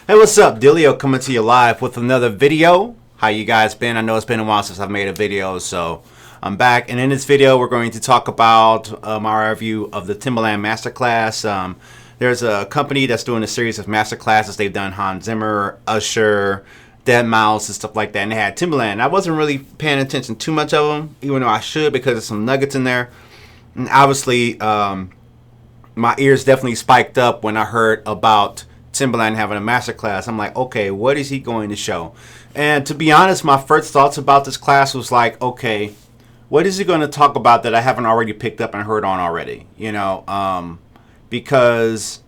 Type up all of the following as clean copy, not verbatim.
Hey, what's up? Dillio coming to you live with another video. How you guys been? I know it's been a while since I've made a video, so I'm back. And in this video, we're going to talk about my review of the Timbaland Masterclass. There's a company that's doing a series of masterclasses. They've done Hans Zimmer, Usher, Dead Mouse, and stuff like that. And they had Timbaland. I wasn't really paying attention too much of them, even though I should, because there's some nuggets in there. And obviously, my ears definitely spiked up when I heard about Timbaland having a masterclass. I'm like, okay, what is he going to show? And to be honest, my first thoughts about this class was like, okay, what is he going to talk about that I haven't already picked up and heard on already? You know, because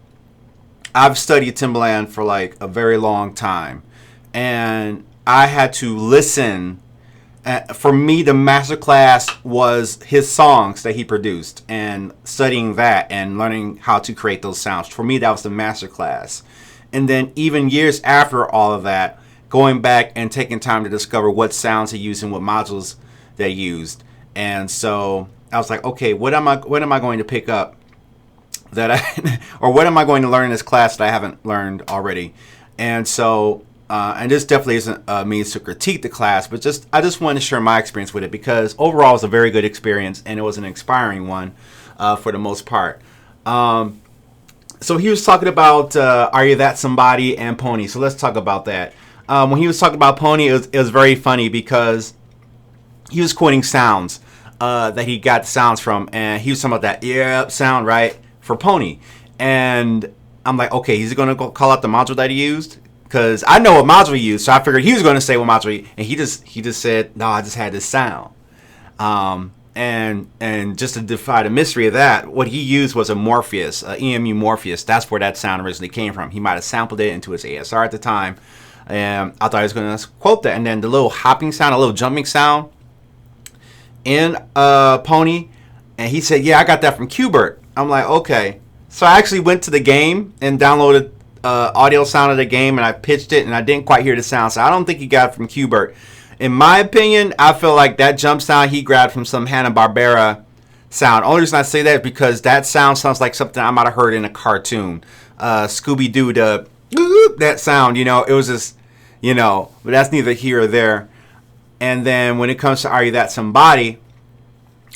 I've studied Timbaland for like a very long time, and I had to listen. For me, the masterclass was his songs that he produced and studying that and learning how to create those sounds. For me, that was the masterclass. And then even years after all of that, going back and taking time to discover what sounds he used and what modules they used. And so I was like, okay, what am I going to pick up that or what am I going to learn in this class that I haven't learned already? And so and this definitely isn't a means to critique the class, but I just wanted to share my experience with it, because overall it was a very good experience and it was an inspiring one for the most part. So he was talking about Are You That Somebody and Pony. So let's talk about that. When he was talking about Pony, it was very funny because he was quoting sounds that he got sounds from, and he was talking about that yeah sound, right, for Pony. And I'm like, okay, he's going to go call out the module that he used, because I know what module he used, so I figured he was going to say what module he, and he just said, no, I just had this sound. And just to defy the mystery of that, what he used was a Morpheus, EMU Morpheus. That's where that sound originally came from. He might have sampled it into his ASR at the time, and I thought he was going to quote that. And then the little hopping sound, a little jumping sound in Pony, and he said, yeah, I got that from Qbert. I'm like, okay. So I actually went to the game and downloaded audio sound of the game, and I pitched it, and I didn't quite hear the sound, so I don't think he got it from Qbert. In my opinion, I feel like that jump sound he grabbed from some Hanna-Barbera sound. Only reason I say that is because that sound sounds like something I might have heard in a cartoon. Scooby-Doo, that sound, you know, it was just, you know, but that's neither here or there. And then when it comes to Are You That Somebody,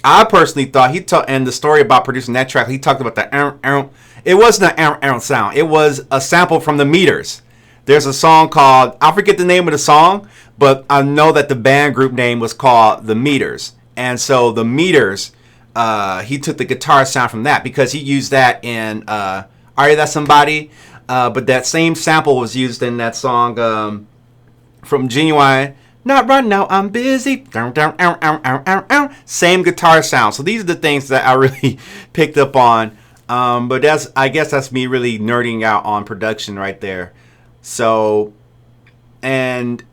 I personally thought and the story about producing that track, he talked about the it wasn't an sound. It was a sample from the Meters. There's a song called, I forget the name of the song, but I know that the band group name was called The Meters. And so The Meters, he took the guitar sound from that, because he used that in Are You That Somebody? But that same sample was used in that song from Genuine, Not Right Now, I'm Busy. Same guitar sound. So these are the things that I really picked up on. But I guess that's me really nerding out on production right there. So, and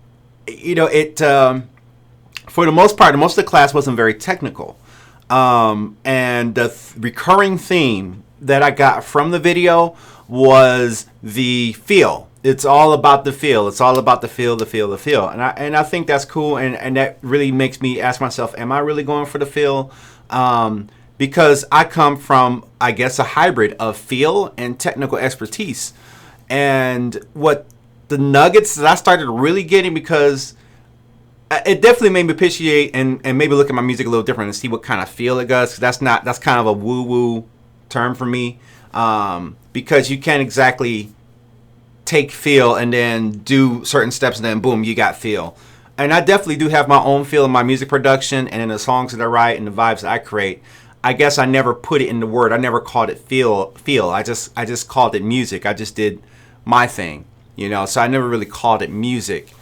you know, it for the most part, most of the class wasn't very technical. And the recurring theme that I got from the video was the feel. It's all about the feel. It's all about the feel. And I think that's cool. And that really makes me ask myself, am I really going for the feel? Because I come from, I guess, a hybrid of feel and technical expertise. And what the nuggets that I started really getting, because it definitely made me appreciate and maybe look at my music a little different and see what kind of feel it does. That's kind of a woo-woo term for me, because you can't exactly take feel and then do certain steps and then boom, you got feel. And I definitely do have my own feel in my music production and in the songs that I write and the vibes that I create. I guess I never put it in the word. I never called it feel. I just called it music. I just did my thing, you know. So I never really called it music.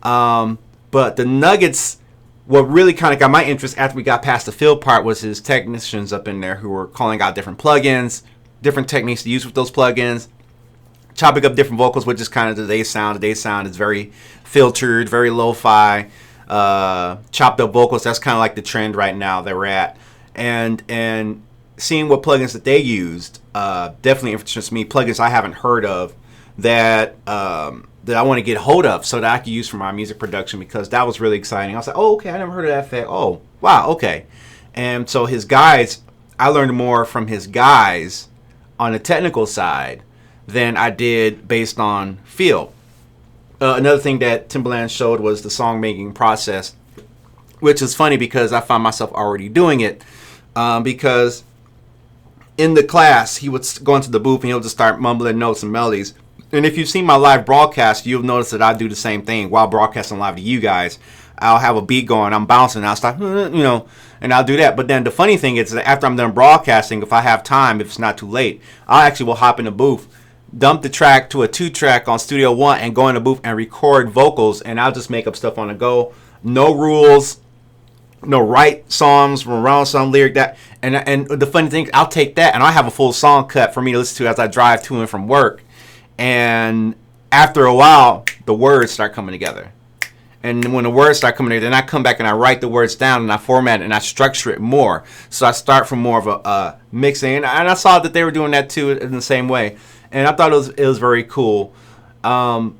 But the nuggets, what really kind of got my interest after we got past the feel part was his technicians up in there who were calling out different plugins, different techniques to use with those plugins, chopping up different vocals, which is kind of today's sound. Today's sound is very filtered, very lo-fi, chopped up vocals. That's kind of like the trend right now that we're at. And seeing what plugins that they used definitely interests me. Plugins I haven't heard of that I want to get hold of so that I can use for my music production, because that was really exciting. I was like, oh, okay, I never heard of that effect. Oh, wow, okay. And so his guides, I learned more from his guys on the technical side than I did based on feel. Another thing that Timbaland showed was the song making process, which is funny because I found myself already doing it. Because in the class, he would go into the booth and he'll just start mumbling notes and melodies. And if you've seen my live broadcast, you'll notice that I do the same thing while broadcasting live to you guys. I'll have a beat going, I'm bouncing, and I'll start, and I'll do that. But then the funny thing is that after I'm done broadcasting, if I have time, if it's not too late, I actually will hop in the booth, dump the track to a 2-track on Studio One, and go in the booth and record vocals, and I'll just make up stuff on the go. No rules, no right songs from around some lyric that. And the funny thing, I'll take that, and I have a full song cut for me to listen to as I drive to and from work. And after a while, the words start coming together. And when the words start coming together, then I come back and I write the words down and I format it and I structure it more. So I start from more of a mixing. And I saw that they were doing that too in the same way. And I thought it was very cool. The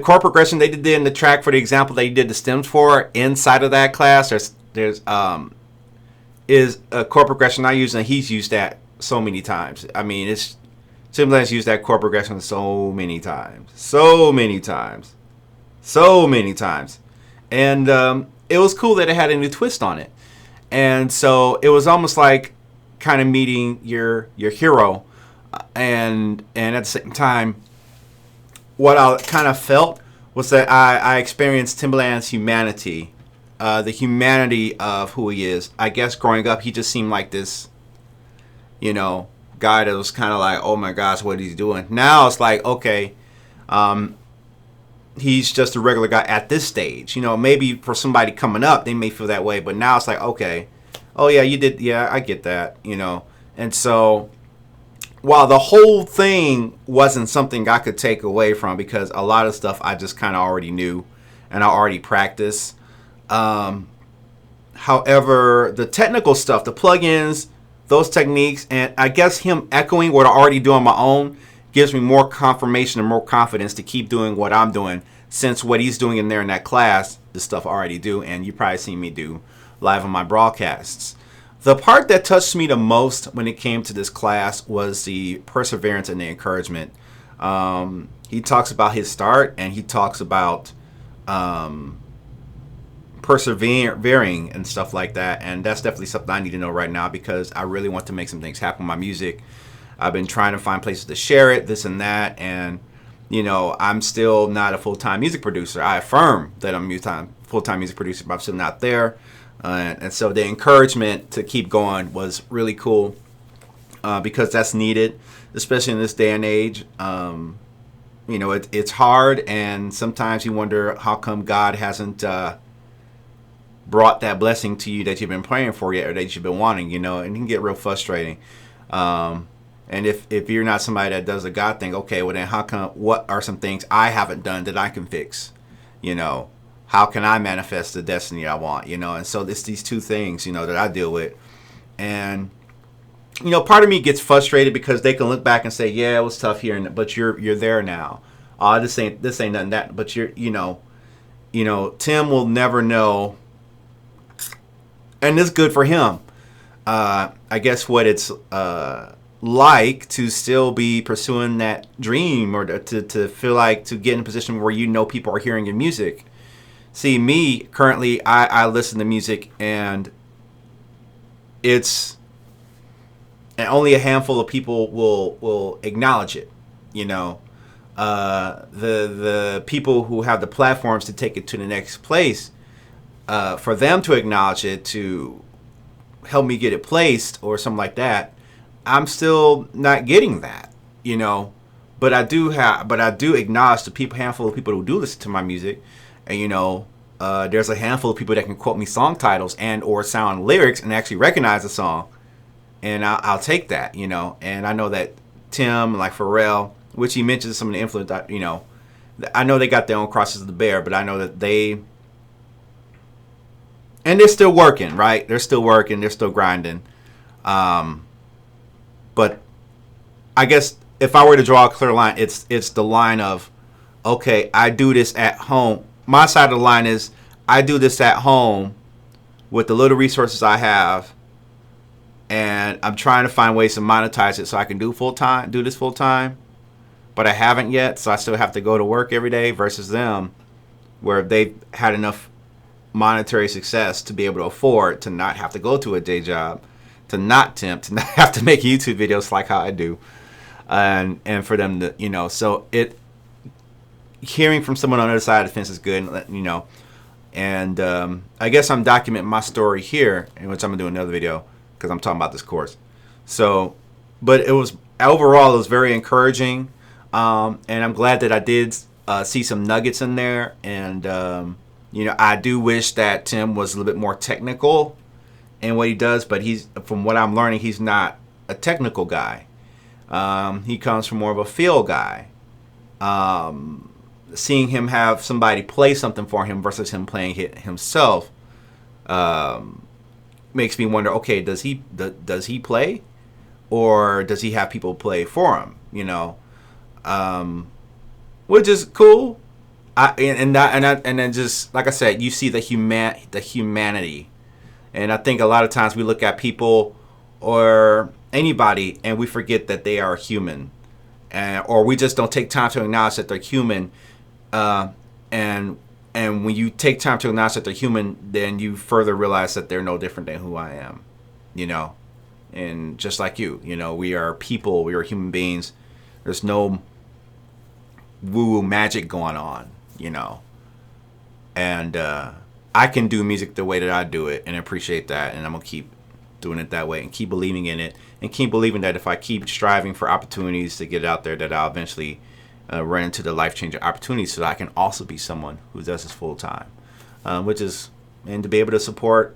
chord progression they did in the track for the example they did the stems for inside of that class, there's is a chord progression I use, and he's used that so many times. I mean, Timbaland's used that chord progression so many times. And it was cool that it had a new twist on it. And so it was almost like kind of meeting your hero. And at the same time, what I kind of felt was that I experienced Timbaland's humanity. The humanity of who he is. I guess growing up, he just seemed like this, guy that was kind of like, oh my gosh, what he's doing. Now it's like, okay, he's just a regular guy at this stage. Maybe for somebody coming up, they may feel that way. But now it's like, okay, oh yeah, you did. Yeah, I get that, And so while the whole thing wasn't something I could take away from, because a lot of stuff I just kind of already knew and I already practiced. However, the technical stuff, the plugins, those techniques, and I guess him echoing what I already do on my own gives me more confirmation and more confidence to keep doing what I'm doing, since what he's doing in there in that class, the stuff I already do, and you probably seen me do live on my broadcasts. The part that touched me the most when it came to this class was the perseverance and the encouragement. He talks about his start, and he talks about persevering and stuff like that, and that's definitely something I need to know right now, because I really want to make some things happen with my music. I've been trying to find places to share it, this and that, and I'm still not a full-time music producer. I affirm that I'm a full-time music producer, but I'm still not there, and so the encouragement to keep going was really cool, because that's needed, especially in this day and age. It's hard, and sometimes you wonder how come God hasn't brought that blessing to you that you've been praying for yet, or that you've been wanting, and it can get real frustrating. And if you're not somebody that does the God thing, okay, well then what are some things I haven't done that I can fix? How can I manifest the destiny I want? And so it's these two things, that I deal with. And, part of me gets frustrated because they can look back and say, yeah, it was tough here, but you're there now. This ain't nothing that, but Tim will never know. And it's good for him. I guess what it's like to still be pursuing that dream, or to feel like to get in a position where people are hearing your music. See, me, currently, I listen to music, and and only a handful of people will acknowledge it. The people who have the platforms to take it to the next place, for them to acknowledge it, to help me get it placed or something like that, I'm still not getting that, But I do acknowledge the handful of people who do listen to my music, and there's a handful of people that can quote me song titles and or sound lyrics and actually recognize the song, and I'll take that, And I know that Tim, like Pharrell, which he mentions some of the influence, I know they got their own crosses to bear, but I know that and they're still working, right? They're still working. They're still grinding. But I guess if I were to draw a clear line, it's the line of, okay, I do this at home. My side of the line is I do this at home with the little resources I have, and I'm trying to find ways to monetize it so I can do this full time, but I haven't yet. So I still have to go to work every day versus them, where they've had enough monetary success to be able to afford to not have to go to a day job, to not tempt, to not have to make YouTube videos like how I do, and for them to, you know, so hearing from someone on the other side of the fence is good, you know. And I guess I'm documenting my story here, in which I'm gonna do another video because I'm talking about this course. So, but it was overall it was very encouraging, and I'm glad that I did see some nuggets in there. And you know, I do wish that Tim was a little bit more technical in what he does, but from what I'm learning, he's not a technical guy. He comes from more of a feel guy. Seeing him have somebody play something for him versus him playing it himself makes me wonder, okay, does he play, or does he have people play for him, you know? Which is cool. And then just like I said, you see the humanity. And I think a lot of times we look at people or anybody and we forget that they are human, or we just don't take time to acknowledge that they're human. And when you take time to acknowledge that they're human, then you further realize that they're no different than who I am, you know. And just like you know, we are people, we are human beings. There's no woo-woo magic going on, you know. And I can do music the way that I do it and appreciate that, and I'm gonna keep doing it that way and keep believing in it, and keep believing that if I keep striving for opportunities to get it out there, that I'll eventually run into the life-changing opportunities, so that I can also be someone who does this full-time, and to be able to support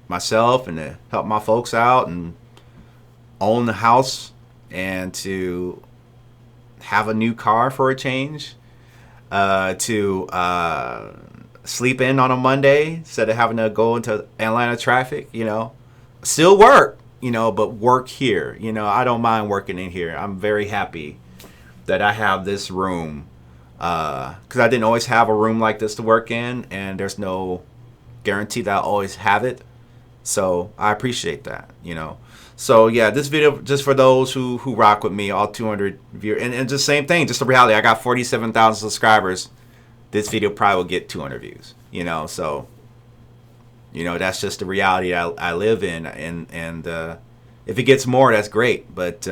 myself and to help my folks out and own the house and to have a new car for a change, to sleep in on a Monday instead of having to go into Atlanta traffic, you know. Still work, you know, but work here. You know, I don't mind working in here. I'm very happy that I have this room, because I didn't always have a room like this to work in, and there's no guarantee that I'll always have it. So I appreciate that, you know. So yeah, this video just for those who rock with me, all 200 viewers, and just same thing, just the reality. I got 47,000 subscribers. This video probably will get 200 views, you know. So, you know, that's just the reality I live in, and if it gets more, that's great. But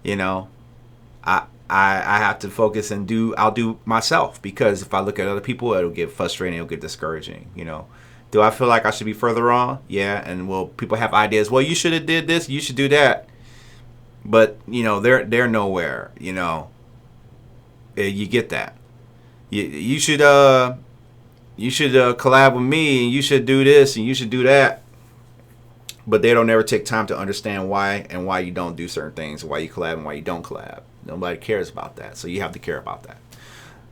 you know, I have to focus and I'll do myself, because if I look at other people, it'll get frustrating, it'll get discouraging, you know. Do I feel like I should be further on? Yeah. And will people have ideas? Well, you should have did this, you should do that. But, you know, they're nowhere, you know. You get that. You should collab with me, and you should do this, and you should do that. But they don't ever take time to understand why you don't do certain things, why you collab and why you don't collab. Nobody cares about that. So you have to care about that.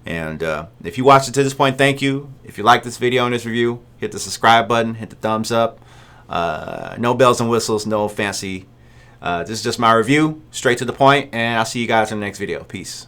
And if you watched it to this point, thank you. If you like this video and this review, hit the subscribe button, hit the thumbs up. No bells and whistles, no fancy. This is just my review, straight to the point, and I'll see you guys in the next video. Peace.